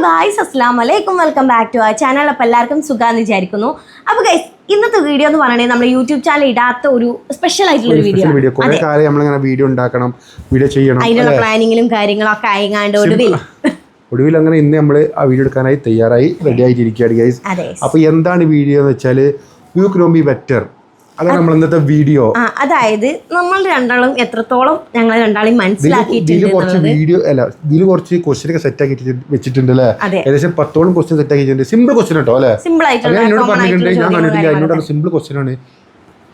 Guys അസ്സലാമു അലൈക്കും welcome back to our channel. അപ്പോൾ എല്ലാവർക്കും സുഖാന്ന് വിചാരിക്കുന്നു. അപ്പോൾ ഗൈസ് ഇന്നത്തെ വീഡിയോ എന്ന് പറയുന്നത് നമ്മുടെ യൂട്യൂബ് ചാനൽ ഇടാത്ത ഒരു സ്പെഷ്യൽ ആയിട്ടുള്ള ഒരു വീഡിയോ. കുറേ കാലം നമ്മളിങ്ങനെ വീഡിയോ ഉണ്ടാക്കണം, വീഡിയോ ചെയ്യണം, അതിനുള്ള പ്ലാനിങ്ങിലും കാര്യങ്ങളൊക്കെ ആയിങ്ങാണ്ട് ഒടുവിൽ അങ്ങനെ ഇന്ന് നമ്മൾ ആ വീഡിയോ എടുക്കാനായി തയ്യാറായി റെഡി ആയിട്ടിരിക്കുകയാണ് ഗൈസ്. അപ്പോൾ എന്താണ് വീഡിയോ എന്ന് വെച്ചാൽ യു ക്യാൻ ബി ബെറ്റർ, അതാണ് നമ്മൾ ഇന്നത്തെ വീഡിയോ. അതായത് നമ്മൾ രണ്ടാളും എത്രത്തോളം ഞങ്ങൾ രണ്ടാളും മനസ്സിലാക്കിയിട്ടുണ്ട്. കുറച്ച് വീഡിയോ അല്ല, ഇതിൽ കുറച്ച് ക്വസ്റ്റ്യൻ ഒക്കെ സെറ്റ് ആക്കി വെച്ചിട്ടുണ്ട് അല്ലേ? ഏകദേശം 10ഓളം ക്വസ്റ്റ്യൻ സെറ്റ് ആക്കിയിട്ടുണ്ട്. സിമ്പിൾ ക്വസ്റ്റ്യൻ കേട്ടോ അല്ലേ? എന്നോട് പറഞ്ഞിട്ടുണ്ട്, ഞാൻ കണ്ടിട്ടില്ല. എന്നോട് സിമ്പിൾ ക്വസ്റ്റ്യൻ ആണ്,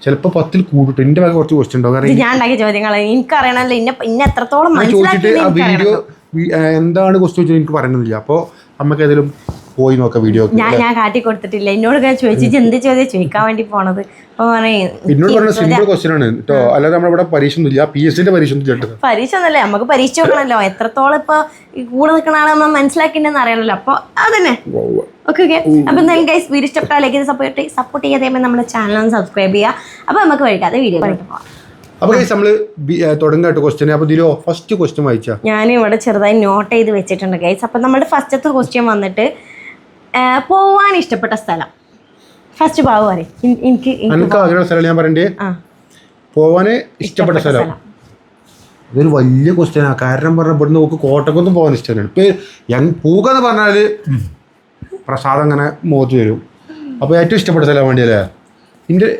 ചിലപ്പോൾ 10ൽ കൂടിട്ട് എന്റെ ഭാഗം കുറച്ച് ക്വസ്റ്റ്യൻ ഉണ്ടാവും. കാരണം ഞാൻ ഉണ്ടാക്കിയ ചോദ്യങ്ങൾ എനിക്കറിയണല്ലോ, ഇന്നെ എത്രത്തോളം ചോദിച്ചിട്ട് ആ വീഡിയോ എന്താണ് ക്വസ്റ്റ്യൻ ചോദിച്ചാൽ എനിക്ക് പറയുന്നില്ല. അപ്പോൾ നമുക്ക് ഏതെങ്കിലും പോയി നോക്കാം വീഡിയോ. ഞാൻ കാട്ടി കൊടുത്തിട്ടില്ല. എന്നോട് ചോദിച്ചു എന്ത് ചോദ്യം ചോദിക്കാൻ വേണ്ടി പോണത്. എന്നോട് പറഞ്ഞ സിമ്പിൾ ക്വസ്റ്റ്യൻ ആണ് കേട്ടോ, അല്ലാതെ നമ്മളിവിടെ പരീക്ഷ ഒന്നുമില്ല. PSC പരീക്ഷ ഒന്നും കേട്ടത് പരീക്ഷ ഒന്നല്ലേ, നമുക്ക് പരീക്ഷ നോക്കണല്ലോ. എത്രത്തോളം ഇപ്പൊ കൂടെ നിൽക്കണ ആളെ നമ്മൾ മനസ്സിലാക്കിണ്ടെന്ന് അറിയണല്ലോ. അപ്പൊ അതന്നെ ഓക്കെ. അപ്പൊ എന്തായാലും ഗൈസ് വീഡിയോ ഇഷ്ടപ്പെട്ടാലേക്ക് സപ്പോർട്ട് ചെയ്യാതെ നമ്മുടെ ചാനൽ ഒന്ന് സബ്സ്ക്രൈബ് ചെയ്യുക. അപ്പൊ നമുക്ക് കഴിക്കാതെ വീഡിയോ പോകാം. അപ്പോൾ ഗൈസ് നമ്മൾ തുടങ്ങാട്ടോ ക്വസ്റ്റ്യൻ. അപ്പോൾ ഇതിലോ ഫസ്റ്റ് ക്വസ്റ്റ്യൻ വായിച്ചാ ഞാൻ ഇവിടെ ചെറുതായി നോട്ട് ചെയ്ത് വെച്ചിട്ടുണ്ട് ഗൈസ്. അപ്പൊ നമ്മുടെ ഫസ്റ്റത്തെ ക്വസ്റ്റ്യൻ വന്നിട്ട് പോവാൻ ഇഷ്ടപ്പെട്ട സ്ഥലം. ഫസ്റ്റ് ബാബു പറയും. എനിക്ക് ആഗ്രഹമുള്ള സ്ഥലം ഞാൻ പറയണ്ടേ? പോവാന് ഇഷ്ടപ്പെട്ട സ്ഥലം. ഇതൊരു വലിയ ക്വസ്റ്റ്യനാണ്. കാരണം പറഞ്ഞാൽ ഇവിടുന്ന് നമുക്ക് കോട്ടക്കൊന്നും പോകാൻ ഇഷ്ടമാണ്. ഇപ്പം പോകുക എന്ന് പറഞ്ഞാൽ പ്രസാദം അങ്ങനെ മുഖത്ത് വരും. അപ്പോൾ ഏറ്റവും ഇഷ്ടപ്പെട്ട സ്ഥലം വേണ്ടിയല്ലേ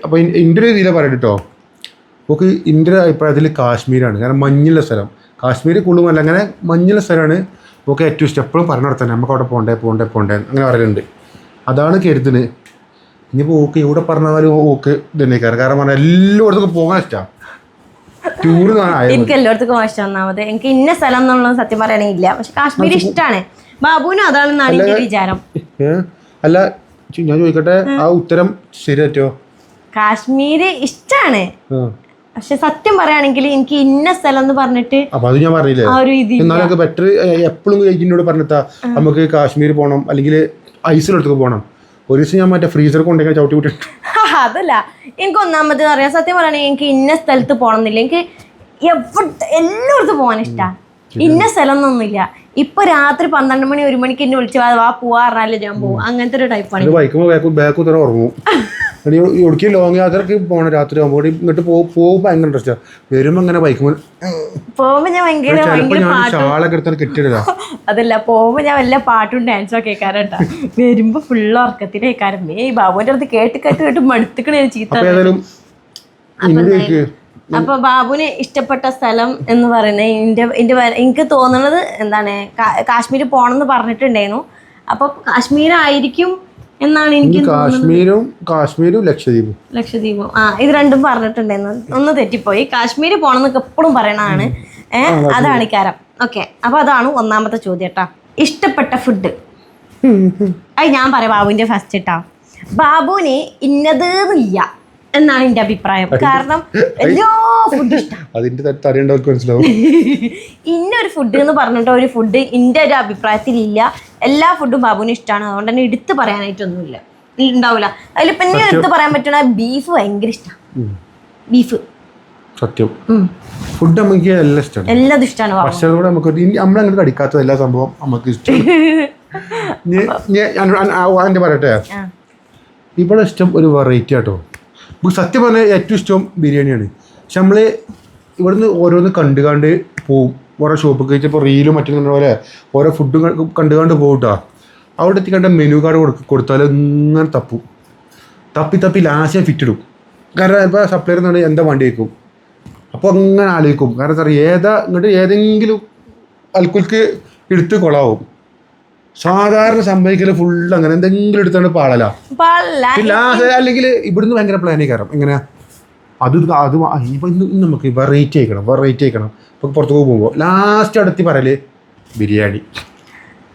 അപ്പോൾ എൻ്റെ ഒരു ഇതിലെ പറയട്ടെ കേട്ടോ. നമുക്ക് എൻ്റെ ഒരു അഭിപ്രായത്തിൽ കാശ്മീരാണ്. കാരണം മഞ്ഞുള്ള സ്ഥലം. കാശ്മീർ കുളുമല്ല, അങ്ങനെ മഞ്ഞുള്ള സ്ഥലമാണ് നമുക്ക് ഏറ്റവും ഇഷ്ടം. എപ്പോഴും പറഞ്ഞിടത്ത് തന്നെ നമുക്ക് അവിടെ പോണ്ടേ അങ്ങനെ പറയലുണ്ട്. അതാണ് കരുതുന്നത്. ഇനിയിപ്പോൾ ഓക്കെ ഇവിടെ പറഞ്ഞാലും ഓക്കെ തന്നെ. കാരണം പറഞ്ഞാൽ എല്ലായിടത്തും പോകാൻ ഇഷ്ടമാണ്. ടൂറ് എനിക്ക് എല്ലായിടത്തും പോകാൻ ഇഷ്ടം. ഒന്നാമത് എനിക്ക് ഇന്ന സ്ഥലം എന്നുള്ളത് സത്യം പറയുകയാണെങ്കിൽ ഇല്ല, പക്ഷെ കാശ്മീർ ഇഷ്ടമാണ്. ബാബുവിനും അതാണെന്നാണ് എൻ്റെ വിചാരം. അല്ല ഞാൻ ചോദിക്കട്ടെ, ആ ഉത്തരം ശരിയാറ്റോ? കാശ്മീര് ഇഷ്ടമാണ്, പക്ഷെ സത്യം പറയുകയാണെങ്കിൽ എനിക്ക് ഇന്ന സ്ഥലം എന്ന് പറഞ്ഞിട്ട് അത് ഞാൻ പറഞ്ഞില്ലേ. എന്നാലും ബെറ്റർ എപ്പോഴും എന്നോട് പറഞ്ഞിട്ടാ നമുക്ക് കാശ്മീർ പോകണം, അല്ലെങ്കിൽ ഐസിലെടുത്ത് പോകണം. ഒരു ദിവസം ഞാൻ മറ്റേ ഫ്രീസർ കൊണ്ടെങ്കിൽ ചവിട്ടി വിട്ടിട്ട് അതല്ല. എനിക്ക് ഒന്നാമത് അറിയാം, സത്യം പറയുകയാണെങ്കിൽ എനിക്ക് ഇന്ന സ്ഥലത്ത് പോകണമെന്നില്ല. എനിക്ക് എല്ലായിടത്തും പോകാൻ ഇഷ്ടമാണ്. ഇന്ന സ്ഥലം എന്നൊന്നുമില്ല. ഇപ്പൊ രാത്രി 12 മണി 1 മണിക്ക് എന്നെ വിളിച്ചു വാ പോവാ പറഞ്ഞാലേ ഞാൻ പോകും. അങ്ങനത്തെ ഒരു ടൈപ്പാണ്. ബാക്ക് ഉത്തരം ഉറങ്ങും. ഒടുക്കി ലോങ് യാത്രക്ക് പോകണം രാത്രി ആകുമ്പോൾ. ഇങ്ങോട്ട് പോകുമ്പോൾ ഭയങ്കര ഇൻട്രസ്റ്റ്. വരുമ്പോ അങ്ങനെ ബൈക്കുമ്പോൾ പോകുമ്പോ ഞാൻ ഭയങ്കര കിട്ടിയില്ല. അതല്ല, പോകുമ്പോ ഞാൻ വല്ല പാട്ടും ഡാൻസും ഒക്കെ കേൾക്കാറട്ടാ. വരുമ്പോ ഫുള്ള് ഉറക്കത്തിലേക്കാരം. ബാബുവിന്റെ അടുത്ത് കേട്ട് മടുത്തിക്കണ ചീത്ത. അപ്പൊ ബാബുവിന് ഇഷ്ടപ്പെട്ട സ്ഥലം എന്ന് പറയുന്നത് എനിക്ക് തോന്നുന്നത് എന്താണ്, കാശ്മീർ പോണെന്ന് പറഞ്ഞിട്ടുണ്ടായിരുന്നു. അപ്പൊ കാശ്മീരായിരിക്കും എന്നാണ് എനിക്ക്. കാശ്മീരും ലക്ഷദ്വീപും ഇത് രണ്ടും പറഞ്ഞിട്ടുണ്ടായിരുന്നു. ഒന്ന് തെറ്റിപ്പോയി. കാശ്മീർ പോണെന്നൊക്കെ എപ്പോഴും പറയണതാണ്. അതാണ് കാരം. ഓക്കെ, അപ്പൊ അതാണ് ഒന്നാമത്തെ ചോദ്യം കേട്ടാ. ഇഷ്ടപ്പെട്ട ഫുഡ്. അത് ഞാൻ പറയാം ബാബുവിന്റെ ഫസ്റ്റ് ഇട്ടാ. ബാബുവിന് ഇന്നത് ഇല്ല എന്നാണ് എന്റെ അഭിപ്രായം. കാരണം എല്ലാ ഫുഡും ഇഷ്ടം. ഇന്നൊരു ഫുഡ് എന്ന് പറഞ്ഞിട്ട് ഒരു ഫുഡ് എന്റെ ഒരു അഭിപ്രായത്തിൽ ഇല്ല. എല്ലാ ഫുഡും ബാബുവിന് ഇഷ്ടമാണ്. അതുകൊണ്ട് തന്നെ എടുത്ത് പറയാനായിട്ടൊന്നുമില്ല, ഉണ്ടാവില്ല. അതിൽ പിന്നെ എടുത്ത് പറയാൻ പറ്റണ ബീഫ് ഭയങ്കര ഇഷ്ടമാണ്. ബീഫ് സത്യം ഫുഡ് നമുക്ക് എല്ലാം ഇഷ്ടമാണ്. എല്ലാം ഇഷ്ടമാണ്. പക്ഷേ നമ്മളങ്ങനെ കടിക്കാത്ത എല്ലാ സംഭവം നമുക്ക് ഇഷ്ടം. ഞാൻ പറയട്ടെ, ഇവിടെ ഇഷ്ടം ഒരു വെറൈറ്റി ആട്ടോ. സത്യം പറഞ്ഞാൽ ഏറ്റവും ഇഷ്ടം ബിരിയാണിയാണ്. പക്ഷെ നമ്മൾ ഇവിടുന്ന് ഓരോന്ന് കണ്ടുകാണ്ട് പോവും. ഓരോ ഷോപ്പ് കഴിച്ചപ്പോൾ റീലും മറ്റും പോലെ ഓരോ ഫുഡും കണ്ടുകാണ്ട് പോകട്ടോ. അവിടെ എത്തിക്കണ്ട മെനു കാർഡ് കൊടുത്താൽ ഇങ്ങനെ തപ്പി ലാസ്റ്റ് ഫിറ്റിടും. കാരണം ഇപ്പോൾ സപ്ലൈർ എന്നാണ് എന്താ വണ്ടി വയ്ക്കും. അപ്പോൾ അങ്ങനെ ആലോചിക്കും. കാരണം എന്താ പറയുക, ഇങ്ങോട്ട് ഏതെങ്കിലും അൽക്കുൽക്ക് എടുത്ത് കൊളാവും. സാധാരണ സംഭവിക്കല് ഫുള്ള് അങ്ങനെ എന്തെങ്കിലും എടുത്താണ് പാളല. അല്ലെങ്കിൽ ഇവിടുന്ന് ഭയങ്കര പ്ലാനിങ് കയറാം. എങ്ങനെ അത് നമുക്ക് വെറൈറ്റി ആയിക്കണം. ഇപ്പൊ പുറത്തു പോകുമ്പോൾ ലാസ്റ്റ് അടുത്ത് പറയല് ബിരിയാണി.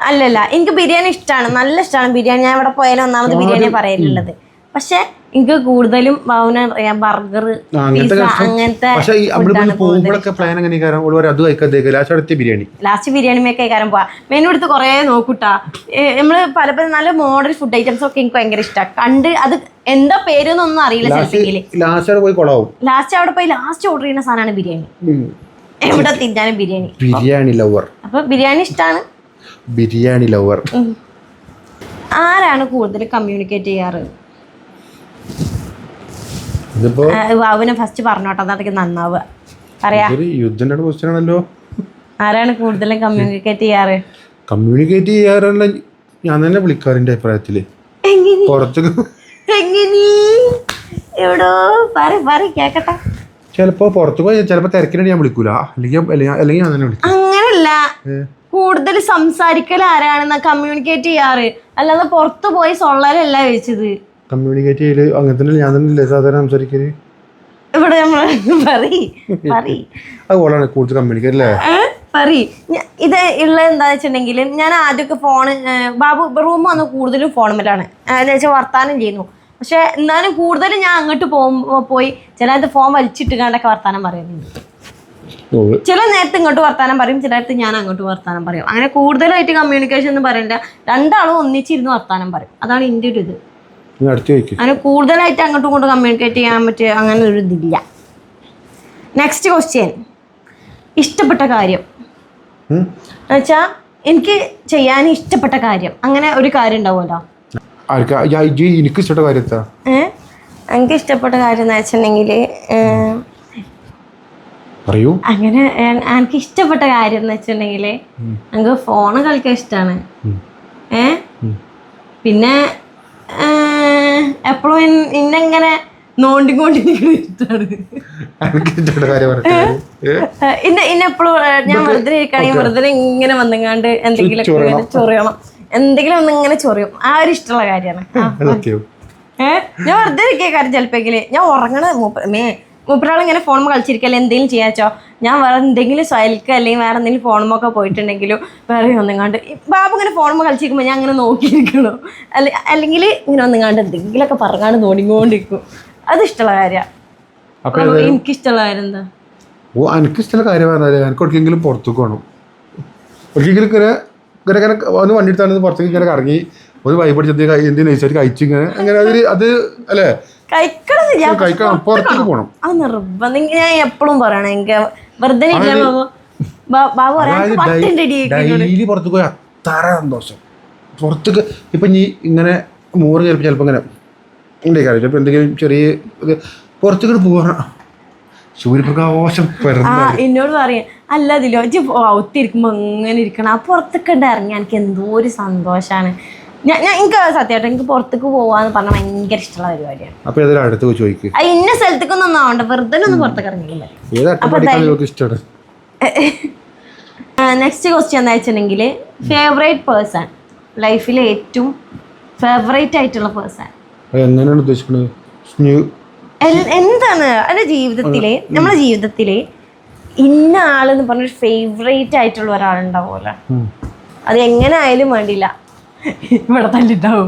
അല്ലല്ല, എനിക്ക് ബിരിയാണി ഇഷ്ടമാണ്, നല്ല ഇഷ്ടമാണ് ബിരിയാണി. ഞാൻ ഇവിടെ പോയാലും ഒന്നാമത് ബിരിയാണി പറയലുള്ളത്. പക്ഷെ എനിക്ക് കൂടുതലും ബർഗർ, അങ്ങനത്തെ ലാസ്റ്റ് ബിരിയാണി കഴിക്കാനും പോവാ. മെനു എടുത്ത് കുറെ നോക്കൂട്ടാ. നമ്മള് പല നല്ല മോഡൽ ഫുഡ് ഐറ്റംസ് ഒക്കെ എനിക്ക് ഭയങ്കര ഇഷ്ടമാണ്. കണ്ട് അത് എന്താ പേരൊന്നും അറിയില്ല. ലാസ്റ്റ് അവിടെ പോയി ലാസ്റ്റ് ഓർഡർ ചെയ്യുന്ന സാധനമാണ് ബിരിയാണി. എവിടെ തിന്നാനും ബിരിയാണി ലവർ. അപ്പൊ ബിരിയാണി ഇഷ്ടമാണ്. ബിരിയാണി ലവർ. ആരാണ് കൂടുതൽ കമ്മ്യൂണിക്കേറ്റ് ചെയ്യാറ്? ഇതിപ്പോ ബാബുവിനെ ഫസ്റ്റ് പറഞ്ഞോട്ടെ, അതൊക്കെ നന്നാവുക. പറയാ, യുദ്ധന്റെ ക്വസ്റ്റ്യൻ ആണല്ലോ. ആരാണ് കൂടുതലും കമ്മ്യൂണിക്കേറ്റ് ചെയ്യാറ്? കമ്മ്യൂണിക്കേറ്റ് ചെയ്യാറുള്ള ഞാൻ തന്നെ വിളിക്കാറിന്റെ അഭിപ്രായത്തില്. പുറത്തേക്ക് എവിടോ പറ കേക്കട്ടെ. ചിലപ്പോ പുറത്തു പോയി ചിലപ്പോ തിരക്കിനാണ് ഞാൻ വിളിക്കൂല, അല്ലെങ്കിൽ ഞാൻ തന്നെ വിളിക്കും. അങ്ങനല്ല, കൂടുതൽ സംസാരിക്കൽ ആരാണെന്നാ കമ്മ്യൂണിക്കേറ്റ് ചെയ്യാറ്, അല്ലാതെ പുറത്തു പോയി സൊള്ളലല്ല ചോദിച്ചത്. കമ്മ്യൂണിക്കേറ്റ് ചെയ്യല് അങ്ങനെ തന്നെ ഞാൻ തന്നെ സാധാരണ സംസാരിക്കല്. ഇവിടെ അതുപോലാണ് കൂടുതൽ കമ്മ്യൂണിക്കേറ്റ് അല്ലേ? ഇത് ഉള്ളത് എന്താ വെച്ചിട്ടുണ്ടെങ്കിൽ, ഞാൻ ആദ്യമൊക്കെ ഫോണ് ബാബു റൂം വന്ന് കൂടുതലും ഫോണുമല്ലാണ് വെച്ചാൽ വർത്താനം ചെയ്യുന്നു. പക്ഷെ എന്നാലും കൂടുതലും ഞാൻ അങ്ങോട്ട് പോയി ചിലത് ഫോൺ വലിച്ചിട്ട് കണ്ടൊക്കെ വർത്താനം പറയുന്നുണ്ട്. ചില നേരത്ത് ഇങ്ങോട്ട് വർത്താനം പറയും, ചില നേരത്ത് ഞാൻ അങ്ങോട്ട് വർത്താനം പറയും. അങ്ങനെ കൂടുതലായിട്ട് കമ്മ്യൂണിക്കേഷൻ എന്ന് പറയണ്ട, രണ്ടാളും ഒന്നിച്ചിരുന്ന് വർത്താനം പറയും. അതാണ് എൻ്റെ ഒരു ഇത്. അങ്ങനെ കൂടുതലായിട്ട് അങ്ങോട്ടും ഇങ്ങോട്ടും കമ്മ്യൂണിക്കേറ്റ് ചെയ്യാൻ പറ്റിയ അങ്ങനെ ഒരു ഇതില്ല. നെക്സ്റ്റ് ക്വസ്റ്റ്യൻ, ഇഷ്ടപ്പെട്ട കാര്യം എന്നുവെച്ചാൽ എനിക്ക് ചെയ്യാൻ ഇഷ്ടപ്പെട്ട കാര്യം, അങ്ങനെ ഒരു കാര്യം ഉണ്ടാവുമല്ലോ. എനിക്ക് ഇഷ്ടപ്പെട്ട കാര്യം എനിക്ക് ഇഷ്ടപ്പെട്ട കാര്യം എന്ന് വെച്ചിട്ടുണ്ടെങ്കിൽ അങ്ങനെ എനിക്ക് ഇഷ്ടപ്പെട്ട കാര്യം എന്ന് വെച്ചിട്ടുണ്ടെങ്കിൽ എനിക്ക് ഫോണ് കളിക്കാൻ ഇഷ്ടമാണ്. പിന്നെ എപ്പോഴും ഇന്നെങ്ങനെ നോണ്ടിക്കൊണ്ടിരിക്കുന്ന ഇഷ്ടമാണ്. ഇന്നെപ്പോഴും ഞാൻ വെറുതെ ഇരിക്കുകയാണെങ്കിൽ വെറുതെ ഇങ്ങനെ വന്നെങ്ങാണ്ട് എന്തെങ്കിലും ചൊറിയണം, എന്തെങ്കിലും ഒന്നിങ്ങനെ ചൊറിയും. ആ ഒരു ഇഷ്ടമുള്ള കാര്യമാണ്. ഞാൻ വെറുതെ ഇരിക്കുക കാര്യം ചിലപ്പോഴെങ്കിൽ ഞാൻ ഉറങ്ങണ മൂപ്പരാളിങ്ങനെ ഫോണുമ്പോൾ കളിച്ചിരിക്കല്ലേ എന്തെങ്കിലും ചെയ്യാച്ചോ, ഞാൻ വേറെ എന്തെങ്കിലും സ്വയൽക്ക് അല്ലെങ്കിൽ വേറെ എന്തെങ്കിലും ഫോണുമൊക്കെ പോയിട്ടുണ്ടെങ്കിലും വേറെ ഒന്നെങ്ങാണ്ട് ബാബു ഇങ്ങനെ ഫോണുമ്പോൾ കളിച്ചിരിക്കുമ്പോൾ ഞാൻ അങ്ങനെ നോക്കിയിരിക്കണോ, അല്ലെങ്കിൽ ഇങ്ങനെ ഒന്നെങ്ങാണ്ട് എന്തെങ്കിലുമൊക്കെ പറഞ്ഞാണ്ട് നോടിക്കൊണ്ടിരിക്കും. അത് ഇഷ്ടമുള്ള കാര്യമാണ്. എനിക്കിഷ്ടമുള്ള കാര്യം എന്താ? എനിക്കിഷ്ടമുള്ള കാര്യം പറഞ്ഞാൽ എനിക്ക് ഒരിക്കലെങ്കിലും പുറത്തേക്ക് പോകണം. ഒരിക്കലും ഇങ്ങനെ ഒന്ന് വണ്ടി എടുത്താൽ പുറത്തേക്ക് ഇങ്ങനെ കറങ്ങി ഒരു വൈബ് അടിച്ചത് എന്തെങ്കിലും നൈസായിട്ട് കഴിച്ചു ഇങ്ങനെ അങ്ങനെ അത് അല്ലേ കഴിക്കണം, പുറത്തേക്ക് പോകണം. അത് നിർബന്ധം ഞാൻ എപ്പോഴും പറയണം. എനിക്ക് വെറുതെ ഡെയിലി പുറത്തേക്ക് പോയി അത്ര സന്തോഷം. പുറത്തേക്ക് ഇപ്പം നീ ഇങ്ങനെ മോറ് ചിലപ്പോൾ ഇങ്ങനെ ഉണ്ടായിക്കാറ്, ചിലപ്പോൾ എന്തെങ്കിലും ചെറിയ പുറത്തേക്ക് പോകണം. സൂര്യപ്രകാശം എന്നോട് പറയാം അല്ല അതിലോ ഒത്തിരിക്കുമ്പോ അങ്ങനെ ഇരിക്കണം. ആ പുറത്തൊക്കെ ഇറങ്ങി എനിക്ക് എന്തോ ഒരു സന്തോഷമാണ്. എനിക്ക് സത്യമായിട്ട് എനിക്ക് പുറത്തേക്ക് പോവാന്ന് പറഞ്ഞാൽ ഭയങ്കര ഇഷ്ടമുള്ള പരിപാടിയാണ്. ഇന്ന സ്ഥലത്തേക്കൊന്നും ആവണ്ട, വെറുതെ ഒന്ന് പുറത്തേക്ക് ഇറങ്ങിയില്ല. നെക്സ്റ്റ് ക്വസ്റ്റ്യൻ എന്താ വെച്ചിട്ടുണ്ടെങ്കിൽ, ഫേവറേറ്റ് പേഴ്സൺ, ലൈഫിലെ ഏറ്റവും ഫേവറേറ്റ് ആയിട്ടുള്ള പേഴ്സൺ എങ്ങനെയാണ് ഉദ്ദേശിക്കുന്നത്? എന്താണ് എൻ്റെ ജീവിതത്തിലെ നമ്മളെ ജീവിതത്തിലെ ഇന്ന ആളെന്ന് പറഞ്ഞൊരു ഫേവറേറ്റ് ആയിട്ടുള്ള ഒരാളുണ്ടാവുമല്ലോ, അത് എങ്ങനെ ആയാലും വേണ്ടില്ല. ഇവിടെ തല്ലിട്ടാവും.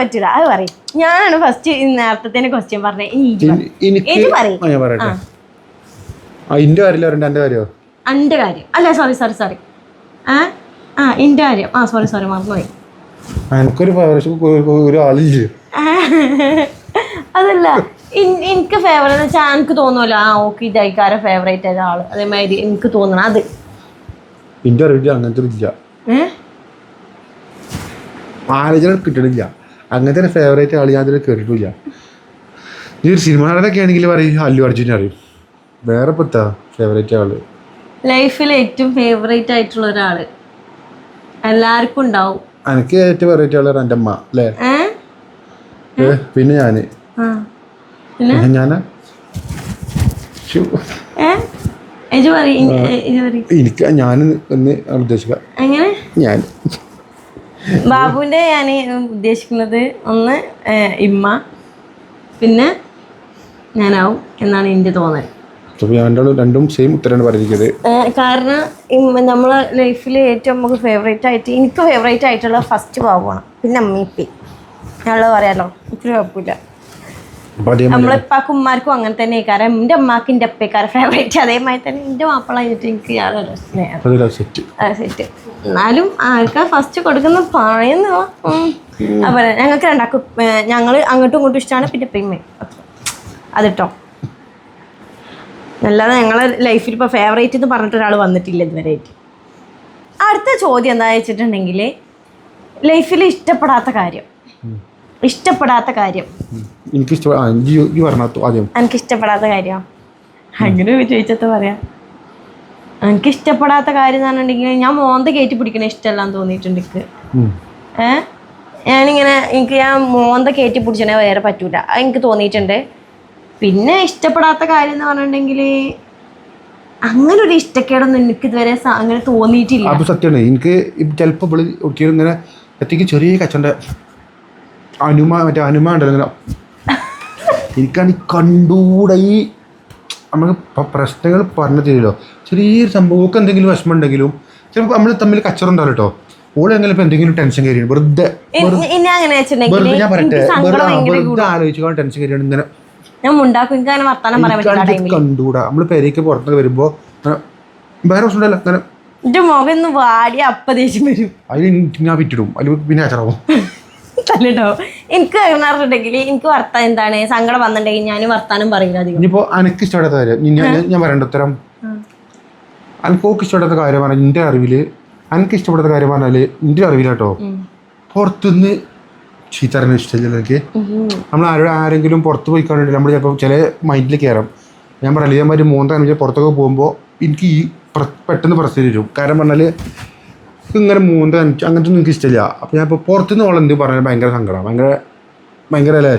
പറ്റില്ല അത് പറയും. ഞാനാണ് ഫസ്റ്റ് നേരത്തെ ക്വസ്റ്റ്യൻ പറഞ്ഞത്. അന്റെ കാര്യം അല്ല, സോറി ഇന്റെ കാര്യം. സോറി മറന്നുപോയി. അതല്ല, എനിക്ക് ഫേവറേറ്റ് എന്ന് വെച്ചാൽ എനിക്ക് തോന്നുമല്ലോ ഓക്കെ ഇതായിക്കാരെ ഫേവറേറ്റ് ആയ ആള്, അതേമാതിരി എനിക്ക് തോന്നണം അത്. ആലോചന കിട്ടണില്ല, അങ്ങനത്തെ ഫേവറേറ്റ് ആള് ഞാൻ അതിൽ കേട്ടിട്ടില്ല. ഈ ഒരു സിനിമ നടനൊക്കെ ആണെങ്കിൽ പറയും അല്ലു അർജുനെ അറിയും. വേറെ പറ്റാ ഫേവറേറ്റ് ആള് ലൈഫിൽ ഏറ്റവും ഫേവറേറ്റ് ആയിട്ടുള്ള ഒരാള് എല്ലാവർക്കും ഉണ്ടാവും. എനിക്ക് ഏറ്റവും ഫേവറേറ്റ് ആള് എൻ്റെ അമ്മ അല്ലേ? പിന്നെ ഞാന് എനിക്ക് ഞാൻ എന്ന് ഉദ്ദേശിക്കാം. ഞാൻ ബാബുവിന്റെ ഞാൻ ഉദ്ദേശിക്കുന്നത് ഒന്ന് ഇമ്മ, പിന്നെ ഞാനാവും എന്നാണ് എൻ്റെ തോന്നൽ. രണ്ടും സെയിം ഉത്തരമാണ് പറഞ്ഞിരിക്കുന്നത്. കാരണം നമ്മളെ ലൈഫിൽ ഏറ്റവും നമുക്ക് ഫേവറേറ്റ് ആയിട്ട് എനിക്ക് ഫേവറേറ്റ് ആയിട്ടുള്ള ഫസ്റ്റ് ബാബുവാണ്, പിന്നെ അമ്മീപ്പി. ഞാനുള്ളത് പറയാലോ, ഒത്തിരി കുഴപ്പമില്ല. നമ്മളിപ്പാക്കും ഉമ്മാർക്കും അങ്ങനെ തന്നെ. കാരണം എൻ്റെ അമ്മാക്ക് എൻ്റെ അപ്പേക്കാരെ ഫേവറേറ്റ്, അതേമാതിരി തന്നെ എൻ്റെ മാപ്പിള കഴിഞ്ഞിട്ട് എനിക്ക് യാതൊരു സെറ്റ്. എന്നാലും ആർക്കാ ഫസ്റ്റ് കൊടുക്കുന്ന പറയുന്നു. അപ്പോൾ ഞങ്ങൾക്ക് രണ്ടാക്കും ഞങ്ങൾ അങ്ങോട്ടും ഇങ്ങോട്ടും ഇഷ്ടമാണ്. പിന്നെ പെമ്മ അതിട്ടോ. അല്ലാതെ ഞങ്ങളെ ലൈഫിൽ ഇപ്പോൾ ഫേവറേറ്റ് എന്ന് പറഞ്ഞിട്ട് ഒരാൾ വന്നിട്ടില്ല ഇതുവരെ. അടുത്ത ചോദ്യം എന്താ വെച്ചിട്ടുണ്ടെങ്കിൽ ലൈഫിൽ ഇഷ്ടപ്പെടാത്ത കാര്യം. എനിക്കിഷ്ടപ്പെടാത്ത കാര്യം അങ്ങനെ ചോദിച്ചത് പറയാം. എനിക്കിഷ്ടപ്പെടാത്ത കാര്യം എന്ന് പറഞ്ഞിട്ടുണ്ടെങ്കിൽ ഞാൻ മോന്ത കയറ്റി പിടിക്കണ ഇഷ്ടമല്ലാന്ന് തോന്നിയിട്ടുണ്ട് എനിക്ക്. ഞാൻ മോന്ത കയറ്റി പിടിച്ചേ വേറെ പറ്റൂല, അത് എനിക്ക് തോന്നിയിട്ടുണ്ട്. പിന്നെ ഇഷ്ടപ്പെടാത്ത കാര്യം എന്ന് പറഞ്ഞിട്ടുണ്ടെങ്കിൽ അങ്ങനെ ഒരു ഇഷ്ടക്കേടൊന്നും എനിക്ക് ഇതുവരെ അങ്ങനെ തോന്നിയിട്ടില്ല. അത് സത്യമാണ്. എനിക്ക് ചിലപ്പോൾ ഇങ്ങനെ എത്തിക്ക് ചെറിയ കച്ചൻ്റെ അനുമാ ഉണ്ടല്ലോ, എനിക്കാണ് ഈ കണ്ടൂടെ ഈ നമുക്ക് പ്രശ്നങ്ങൾ പറഞ്ഞു തരുമല്ലോ. ചെറിയൊരു സംഭവമൊക്കെ എന്തെങ്കിലും വിഷമം ഉണ്ടെങ്കിലും ചിലപ്പോൾ നമ്മൾ തമ്മിൽ കച്ചറ ഉണ്ടാവും കേട്ടോ. ഓളെ എങ്ങനെ ഇപ്പം എന്തെങ്കിലും ടെൻഷൻ കയറിയാണ് വെറുതെ ഞാൻ പറയട്ടെ, വെറുതെ ആലോചിച്ചു ടെൻഷൻ കയറിയാണ് ഇങ്ങനെ കണ്ടൂടാ. നമ്മള് പെരേക്ക് പുറത്തൊക്കെ വരുമ്പോ വേറെ പ്രശ്നമല്ല, അങ്ങനെ മുഖം വാടി അപ്പ ദേഷ്യം വരും. അതിന് ഞാൻ വിറ്റിടും, അതിൽ പിന്നെ അച്ചറാവും കേട്ടോ. എനിക്ക് പറഞ്ഞിട്ടുണ്ടെങ്കിൽ എനിക്ക് വർത്താനം എന്താണ് സങ്കടം വന്നിട്ടുണ്ടെങ്കിൽ ഞാൻ വർത്താനം പറയില്ല അധികം. ഇനിയിപ്പോ എനിക്ക് ഇഷ്ടപ്പെടാത്ത കാര്യം ഞാൻ പറയണ്ട ഉത്തരം. എനിക്കൊക്കെ ഇഷ്ടപ്പെടാത്ത കാര്യം പറഞ്ഞാൽ എൻ്റെ അറിവില്, എനിക്ക് ഇഷ്ടപ്പെടാത്ത കാര്യം പറഞ്ഞാല് എൻ്റെ അറിവിലാട്ടോ, പുറത്തുനിന്ന് ചീത്തറിന് ഇഷ്ടമില്ല. എനിക്ക് നമ്മൾ ആരെങ്കിലും പുറത്ത് പോയി കണ്ടിട്ട് നമ്മൾ ചിലപ്പോൾ ചില മൈൻഡിൽ കയറാം. ഞാൻ പറയില്ല, ഇതേമാതിരി മൂന്നാം പുറത്തൊക്കെ പോകുമ്പോൾ എനിക്ക് ഈ പെട്ടെന്ന് പ്രശ്നം വരും. കാരണം പറഞ്ഞാൽ ഇങ്ങനെ അങ്ങനത്തെ ഒന്നും എനിക്ക് ഇഷ്ടമില്ല. അപ്പോൾ ഞാൻ ഇപ്പോൾ പുറത്തുനിന്ന് ഓളെന്ത് പറഞ്ഞാൽ ഭയങ്കര സങ്കടമാണ്, ഭയങ്കര അല്ലേ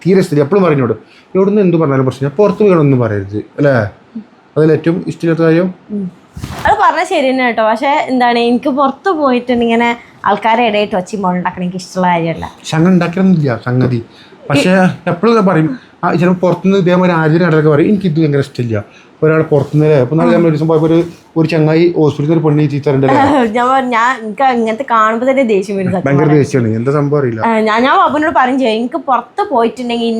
തീരെ ഇഷ്ടമില്ല. എപ്പോഴും പറഞ്ഞോട് ഇവിടെ നിന്ന് എന്ത് പറഞ്ഞാലും പ്രശ്നം, പുറത്ത് പോകണമെന്നും പറയരുത് അല്ലേ. അതിലേറ്റവും ഇഷ്ടമില്ലാത്ത കാര്യം അത് പറഞ്ഞാൽ ശരി തന്നെ കേട്ടോ. പക്ഷെ എന്താണ് എനിക്ക് പുറത്ത് പോയിട്ട് ഇങ്ങനെ ആൾക്കാരെ ഇടയിട്ട് വെച്ച് ഉണ്ടാക്കണം എനിക്ക് ഇഷ്ടമുള്ള കാര്യമല്ല. അങ്ങനെ ഉണ്ടാക്കണമെന്നില്ല സംഗതി. പക്ഷേ എപ്പോഴും പറയും ചിലപ്പോൾ പുറത്തുനിന്ന് ഇതേമാതിരി ആദ്യം ഇടയ്ക്ക് പറയും എനിക്കിത് ഭയങ്കര ഇഷ്ടമില്ല. ഒരാൾ പുറത്തുനിന്ന് ഇപ്പം നമ്മൾ ഒരു ദിവസം പോയപ്പോൾ ഒരു ചങ്ങായി ഹോസ്പിറ്റലിൽ ഒരു പെണ്ണി ചീത്തറുണ്ടല്ലോ. ഞാൻ എനിക്ക് അങ്ങനത്തെ കാണുമ്പോൾ തന്നെ ദേഷ്യം വരും, ഭയങ്കര ദേഷ്യമാണ്. എന്താ സംഭവം അറിയില്ല. ഞാൻ ബാബുനോട് പറയും ചെയ്യും എനിക്ക് പുറത്ത് പോയിട്ടുണ്ടെങ്കിൽ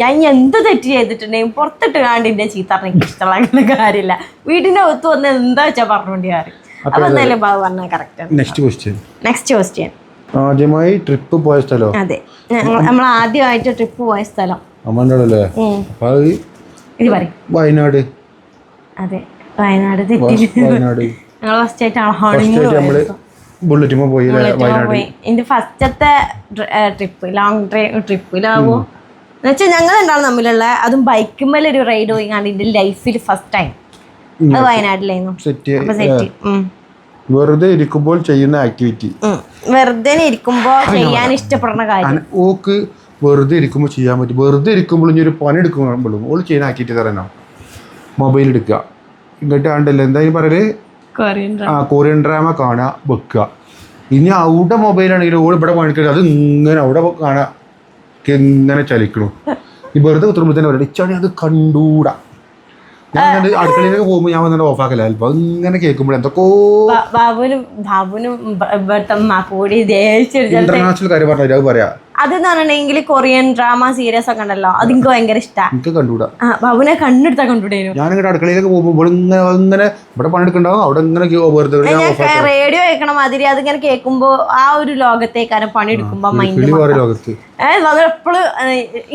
ഞാൻ എന്ത് തെറ്റ് ചെയ്തിട്ടുണ്ടെങ്കിൽ പുറത്തിട്ട് കാണ്ട് ഇന്നെ ചീത്ത എനിക്ക് ഇഷ്ടമുള്ള അങ്ങനെ കാര്യമില്ല. വീടിന്റെ ഒത്തു വന്ന് എന്താ വെച്ചാൽ പറഞ്ഞോണ്ടി കാര്യം. അപ്പൊ എന്തായാലും ബാബു പറഞ്ഞാൽ കറക്റ്റ്. നെക്സ്റ്റ് ക്വസ്റ്റ്യൻ ആദ്യമായി ട്രിപ്പ് പോയ സ്ഥലം. അതെ, നമ്മൾ ആദ്യമായിട്ട് ട്രിപ്പ് പോയ സ്ഥലം അമ്മണ്ടല്ലേ ഇത് പറയും. വയനാട്. അതെ, വയനാട് ഞങ്ങൾ ഫസ്റ്റ് ആയിട്ടാണ് ബുള്ളറ്റിന് പോയി. എന്റെ ഫസ്റ്റത്തെ ട്രിപ്പ് ലോങ് ട്രിപ്പിലാവോ എന്ന് വെച്ചാൽ ഞങ്ങൾ എന്താണ് തമ്മിലുള്ള അതും ബൈക്കുമ്മേൽ ഒരു റൈഡ് പോയി കണ്ട് എന്റെ ലൈഫിൽ ഫസ്റ്റ് ടൈം അത് വയനാട്ടിലായിരുന്നു. വെറുതെ ഇരിക്കുമ്പോൾ ചെയ്യുന്ന ആക്ടിവിറ്റി. വെറുതെ ഇരിക്കുമ്പോ ചെയ്യാൻ ഇഷ്ടപ്പെടുന്ന കാര്യം. ഓക്ക് വെറുതെ ഇരിക്കുമ്പോൾ ചെയ്യാൻ പറ്റും. വെറുതെ ഇരിക്കുമ്പോൾ ഇനി ഒരു പണി എടുക്കുമ്പോഴും ഓൾ ചെയ്യുന്ന ആക്ടിവിറ്റി തരാനോ മൊബൈൽ എടുക്കുക, ഇങ്ങോട്ട് കണ്ടല്ലോ എന്തായാലും പറയല് കൊറിയൻ ഡ്രാമ കാണുക വെക്കുക. ഇനി അവിടെ മൊബൈലാണെങ്കിലും ഓൾ ഇവിടെ പണിക്കുക, അത് ഇങ്ങനെ അവിടെ കാണാ എങ്ങനെ ചലിക്കണു. ഈ വെറുതെ കുത്തുമ്പോൾ തന്നെ പറയുന്നത് ഇച്ചാണി അത് കണ്ടൂടാ. ഞാൻ അടുക്കളയിലേക്ക് പോകുമ്പോൾ ഞാൻ വന്നിട്ട് ഓഫാക്കല ചിലപ്പോൾ ഇങ്ങനെ കേൾക്കുമ്പോൾ എന്തൊക്കെയോ ഇന്റർനാഷണൽ കാര്യം പറഞ്ഞു അത് പറയാ. അതെന്ന് പറഞ്ഞിട്ടുണ്ടെങ്കിൽ കൊറിയൻ ഡ്രാമ സീരീസ് ഒക്കെ ഉണ്ടല്ലോ, അത് എനിക്ക് ഭയങ്കര ഇഷ്ടമാണ്. കണ്ടൂടാ ബാബുനെ കണ്ണെടുത്താ കണ്ടുകൂടായിരുന്നു. ഞാനിങ്ങനെ അടുക്കളയിലേക്ക് പോകുമ്പോൾ ഇങ്ങനെ ഇവിടെ പണിയെടുക്കണ്ടാവും അവിടെ ഇങ്ങനെ റേഡിയോ കേൾക്കണ മാതിരി അതിങ്ങനെ കേൾക്കുമ്പോ ആ ഒരു ലോകത്തേക്കാരും പണിയെടുക്കുമ്പോ മൈൻഡ് എപ്പോഴും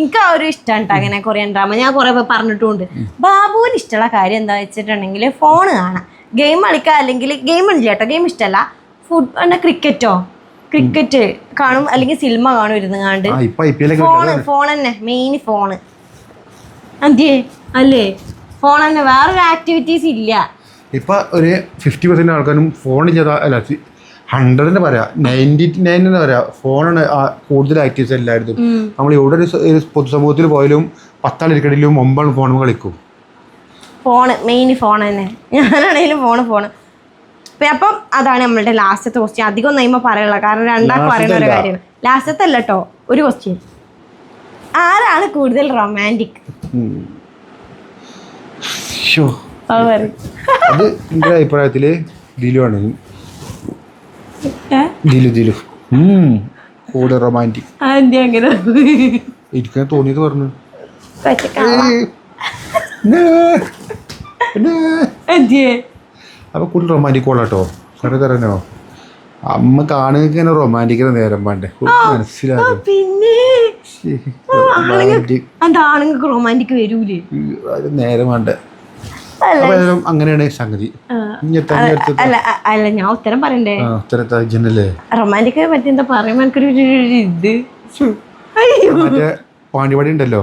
എനിക്ക് ആ ഒരു ഇഷ്ടമാണ് കേട്ടോ അങ്ങനെ കൊറിയൻ ഡ്രാമ. ഞാൻ കുറെ പറഞ്ഞിട്ടുണ്ട്. ബാബുവിന് ഇഷ്ടമുള്ള കാര്യം എന്താ വെച്ചിട്ടുണ്ടെങ്കിൽ ഫോണ് കാണാം, ഗെയിം കളിക്കുക, അല്ലെങ്കിൽ ഗെയിം ഇല്ല കേട്ടോ, ഗെയിം ഇഷ്ടമല്ല, ക്രിക്കറ്റ് കാണും, അല്ലെങ്കിൽ സിനിമ കാണും ഇരുന്നുകാണ്ട്. ഫോൺ തന്നെ മെയിൻ, ഫോണ് അതെ അല്ലേ, ഫോൺ തന്നെ, വേറൊരു ആക്ടിവിറ്റീസ് ഇല്ല. ഇപ്പൊ ഒരു 50% ആൾക്കാരും ഫോണില്ലാതെ അല്ല 100 പറയാ 99 പറയാ ഫോണാണ് കൂടുതൽ ആക്ടിവിറ്റീസ് എല്ലായിടത്തും. നമ്മൾ എവിടെ ഒരു പൊതുസമൂഹത്തിൽ പോയാലും 10 ആളിരിക്കണിലും 9 ഫോൺ കളിക്കും. ഫോണ് മെയിൻ ഫോൺ തന്നെ, ഞാനാണെങ്കിലും ഫോണ്. അപ്പം അതാണ് നമ്മളുടെ ലാസ്റ്റത്തെ ക്വസ്റ്റ്യൻ. അധികം നെയ്മ പറയുള്ള കാരണം രണ്ടാൾക്ക് പറയുന്ന ഒരു കാര്യമാണ്. ലാസ്റ്റത്തെ അല്ല കേട്ടോ, ഒരു ക്വസ്റ്റ്യൻ. ആരാണ് കൂടുതൽ റൊമാൻറ്റിക്? അത് എൻ്റെ അഭിപ്രായത്തില് ദിലു ആണ്. ദിലു കൂടുതൽ റൊമാൻറ്റിക് ഇരിക്കാൻ തോന്നിയത് പറഞ്ഞു. അപ്പൊ കൂടുതൽ റൊമാൻറ്റിക് ഓളാട്ടോ. കാരണം തരാനോ അമ്മ കാണുക റൊമാൻറ്റിക്കിന് നേരം വേണ്ടേ മനസ്സിലാകും. റൊമാൻറ്റിക് വരൂലേ നേരം വേണ്ടേ. അപ്പൊ ഏതായാലും അങ്ങനെയാണ് സംഗതി. അല്ല അല്ല ഞാൻ ഉത്തരം പറയണ്ടേ? ഉത്തരത്താജല്ലേ റൊമാൻറ്റിക് പറ്റി എന്താ പറയുമ്പോ എനിക്കൊരു ഇത് മറ്റേ പാണ്ടിപടി ഉണ്ടല്ലോ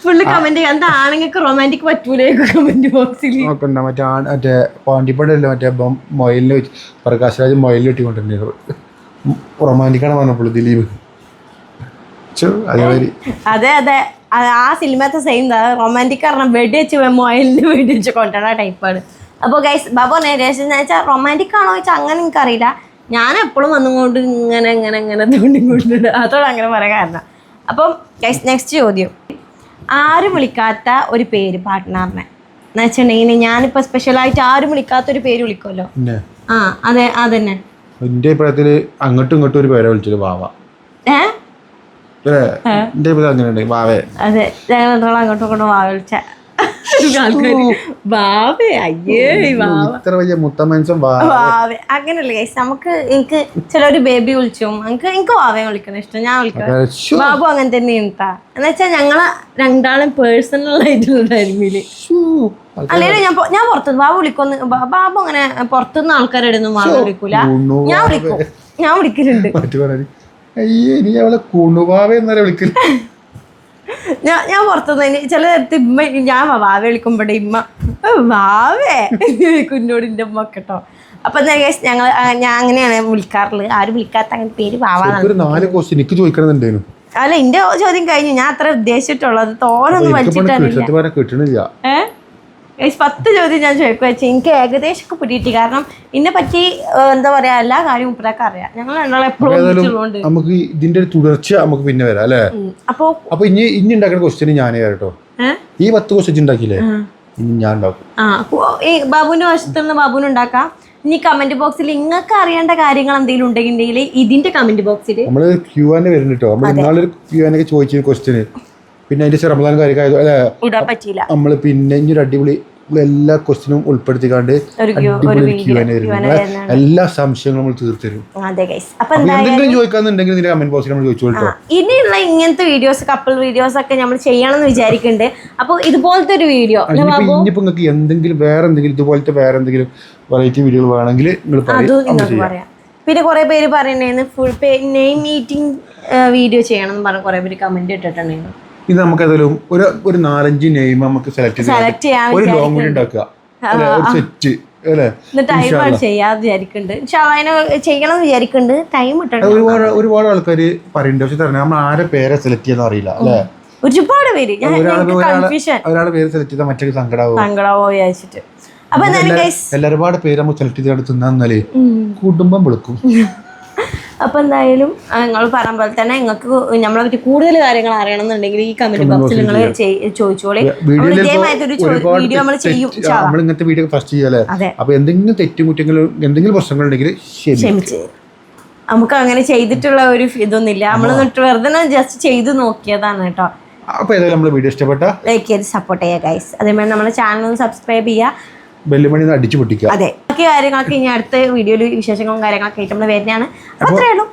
ഫുള്ള് കമന്റ് എന്താ ആണുങ്ങൾക്ക് റൊമാൻറ്റിക് പറ്റൂലേ കമന്റ് ബോക്സിൽ നോക്കണ്ട. മറ്റേ പാണ്ടിപ്പടി അല്ലേ മറ്റേ മൊയിലിനെ വെച്ച് പ്രകാശ് മൊയിലിൽ വെട്ടിക്കൊണ്ടിരുന്നു. റൊമാൻറ്റിക്കാണ് പറഞ്ഞപ്പോൾ ദിലീപ്. അതെ അതെ ആ സിനിമത്തെ സെയിം റൊമാൻറ്റിക് പറഞ്ഞാൽ വെടി വെച്ച് മൊയിലിന് വെടി വെച്ച് കൊണ്ടുവരുന്ന ടൈപ്പാണ്. അപ്പോൾ ഗൈസ് ബാബു രേഷൻ ചോദിച്ചാൽ റൊമാൻറ്റിക് ആണോ ചോദിച്ചാൽ അങ്ങനെ എനിക്കറിയില്ല. ഞാൻ എപ്പോഴും വന്നുകൊണ്ട് ഇങ്ങനെ ഇങ്ങനെ ഇങ്ങനെ തോണ്ടിക്കൊണ്ടിട്ടുണ്ട്. അതോടെ അങ്ങനെ പറയാൻ കാരണം. അപ്പം ഗൈസ് നെക്സ്റ്റ് ചോദ്യം, ആരും വിളിക്കാത്ത ഒരു പേര് പാർട്ട്ണറിനെ എന്ന് വെച്ചിട്ടുണ്ടെങ്കിൽ ഞാനിപ്പോൾ സ്പെഷ്യലായിട്ട് ആരും വിളിക്കാത്തൊരു പേര് വിളിക്കുമല്ലോ. ആ അതെ അതന്നെ. എൻ്റെ അഭിപ്രായത്തിൽ അങ്ങോട്ടും ഇങ്ങോട്ടും ഒരു പേരെ വിളിച്ചത് വാവ. അതെ ഞങ്ങൾ അങ്ങോട്ടും ഇങ്ങോട്ടും വാവ വിളിച്ച അങ്ങനല്ലേ ഗൈസ്. നമുക്ക് എനിക്ക് ചിലൊരു ബേബി വിളിച്ചും എനിക്ക് വാവയെ വിളിക്കണം ഇഷ്ടം. ഞാൻ വിളിക്കണം ബാബു അങ്ങനെ തന്നെ ഉണ്ടാ എന്ന് വെച്ചാൽ ഞങ്ങളെ രണ്ടാളും പേഴ്സണൽ ആയിട്ടുള്ള ടൈമില്. അല്ലെങ്കിൽ ഞാൻ പുറത്തുനിന്ന് ബാബു വിളിക്കൊന്ന് ബാബു അങ്ങനെ പുറത്തുനിന്ന് ആൾക്കാരുടെ ഒന്നും ബാബു വിളിക്കൂല. ഞാൻ വിളിക്കലുണ്ട്. ഞാൻ പുറത്തുനിന്ന് ചില നേരത്തെ ഇമ്മ ഞാൻ വാവ വിളിക്കുമ്പോഴേ ഇമ്മ വാവേ കുഞ്ഞോടിൻ്റെ ഉമ്മ കേട്ടോ. അപ്പൊ എന്താ ഗൈസ് ഞാൻ അങ്ങനെയാണ് വിളിക്കാറുള്ളത്. ആരും വിളിക്കാത്ത അങ്ങനെ പേര് വാവാന്നാണ്. അല്ല എന്റെ ചോദ്യം കഴിഞ്ഞു. ഞാൻ അത്ര ഉദ്ദേശിച്ചിട്ടുള്ളത് തോന്നൊന്നും വലിച്ചിട്ടില്ല. 10 ചോദ്യം ഞാൻ ചോദിക്കുക വെച്ചാൽ എനിക്ക് ഏകദേശമൊക്കെ പിടിയിട്ട്. കാരണം ഇതിനെ പറ്റി എന്താ പറയാ എല്ലാ കാര്യവും ഇപ്പഴൊക്കെ അറിയാം. ഞങ്ങൾ രണ്ടാളും എപ്പോഴും നമുക്ക് ഇതിന്റെ തുടർച്ച നമുക്ക് പിന്നെ വരാം അല്ലേ. അപ്പൊ ഇനി ഉണ്ടാക്കുന്ന ക്വസ്റ്റ്യൻ ഞാനേ കേട്ടോ. ഈ 10 ക്വസ്റ്റ്യൻ ഉണ്ടാക്കിയില്ലേ ഇനി ഞാൻ ഉണ്ടാക്കും. ഈ ബാബുവിന്റെ വശത്ത് നിന്ന് ബാബുവിന് ഉണ്ടാക്കാം. ഇനി കമന്റ് ബോക്സിൽ നിങ്ങൾക്ക് അറിയേണ്ട കാര്യങ്ങൾ എന്തെങ്കിലും ഉണ്ടെങ്കിൽ ഇതിന്റെ കമന്റ് ബോക്സിൽ നമ്മള് Q&A വരുന്നുണ്ട് കേട്ടോ. നമ്മൾ ഇന്നാളൊരു Q&A ചോദിച്ച ക്വസ്റ്റ്യന് പിന്നെ അതിന്റെ റമദാൻ കാര്യമായത് അല്ലെ ഇടാൻ പറ്റിയില്ല. നമ്മള് പിന്നെ ഇനി ഒരു അടിപൊളി എല്ലാ ക്വസ്റ്റ്യനും ഉൾപ്പെടുത്തിക്കാണ്ട് എല്ലാ സംശയങ്ങളും നമ്മൾ തീർത്തരും. എന്തെങ്കിലും ചോദിക്കാന്നുണ്ടെങ്കിൽ നിന്റെ കമന്റ് ബോക്സിൽ നമ്മൾ ചോദിച്ചോളൂ. ഇനിയുള്ള ഇങ്ങനത്തെ വീഡിയോസ് കപ്പിൾ വീഡിയോസ് ഒക്കെ നമ്മൾ ചെയ്യണമെന്ന് വിചാരിക്കുന്നുണ്ട്. അപ്പോൾ ഇതുപോലത്തെ ഒരു വീഡിയോ ഇനിയിപ്പോ നിങ്ങൾക്ക് എന്തെങ്കിലും ഇതുപോലത്തെ വേറെ എന്തെങ്കിലും വെറൈറ്റി വീഡിയോകൾ വേണമെങ്കിൽ നിങ്ങൾ പറയാം. പിന്നെ കുറെ പേര് പറയുന്നതിന് ഫുൾ നെയിം മീറ്റിംഗ് വീഡിയോ ചെയ്യണം എന്ന് പറഞ്ഞ് കുറെ പേര് കമന്റ് ഇട്ടിട്ടുണ്ടായിരുന്നു. ഇത് നമുക്ക് ഏതായാലും ഒരു 4-5 നെയിം നമുക്ക് സെലക്ട് ചെയ്യാം. ഒരു ലോങ് വീഡിയോ ഉണ്ടാക്കുക സെറ്റ് ഒരുപാട് ആൾക്കാർ പറയുന്നുണ്ട്. പക്ഷെ നമ്മൾ ആരെ പേരെ സെലക്ട് ചെയ്യാൻ അറിയില്ല അല്ലെ. ഒരുപാട് പേര് ഒരാളുടെ പേര് സെലക്ട് ചെയ്താൽ മറ്റൊരു സങ്കടാവോ വിചാരിച്ചിട്ട്. ഒരുപാട് പേര് നമ്മൾ സെലക്ട് ചെയ്ത് തിന്നാലേ കുടുംബം വിളിക്കും. അപ്പൊ എന്തായാലും നിങ്ങൾ പറഞ്ഞ പോലെ തന്നെ നിങ്ങൾക്ക് നമ്മളെ പറ്റി കൂടുതൽ കാര്യങ്ങൾ അറിയണമെന്നുണ്ടെങ്കിൽ ഈ കമന്റ് ബോക്സിൽ നിങ്ങൾ ചോദിച്ചോളി. വീഡിയോ നമ്മൾ ചെയ്യും. ഇങ്ങനത്തെ വീഡിയോ ഫസ്റ്റ് ചെയ്യാലേ. അപ്പൊ എന്തെങ്കിലും തെറ്റുകുറ്റങ്ങളും എന്തെങ്കിലും പ്രശ്നങ്ങളുണ്ടെങ്കിൽ ക്ഷമിച്ച്. നമുക്ക് അങ്ങനെ ചെയ്തിട്ടുള്ള ഒരു ഇതൊന്നുമില്ല. നമ്മൾ വെറുതെ ജസ്റ്റ് ചെയ്ത് നോക്കിയതാണ് കേട്ടോ. അപ്പൊ ഏതായാലും നമ്മുടെ വീഡിയോ ഇഷ്ടപ്പെട്ട ലൈക്ക് ചെയ്ത് സപ്പോർട്ട് ചെയ്യുക ഗൈസ്. അതേമാതിരി നമ്മുടെ ചാനൽ ഒന്ന് സബ്സ്ക്രൈബ് ചെയ്യുക. ബെല്ലുമണി അടിച്ചു പൊട്ടിക്കുക. അതെ ബാക്കി കാര്യങ്ങളൊക്കെ ഇനി അടുത്ത വീഡിയോയിൽ വിശേഷങ്ങളും കാര്യങ്ങളൊക്കെ ആയിട്ട് നമ്മൾ വരുന്നതാണ്. അത്രേ ഉള്ളൂ.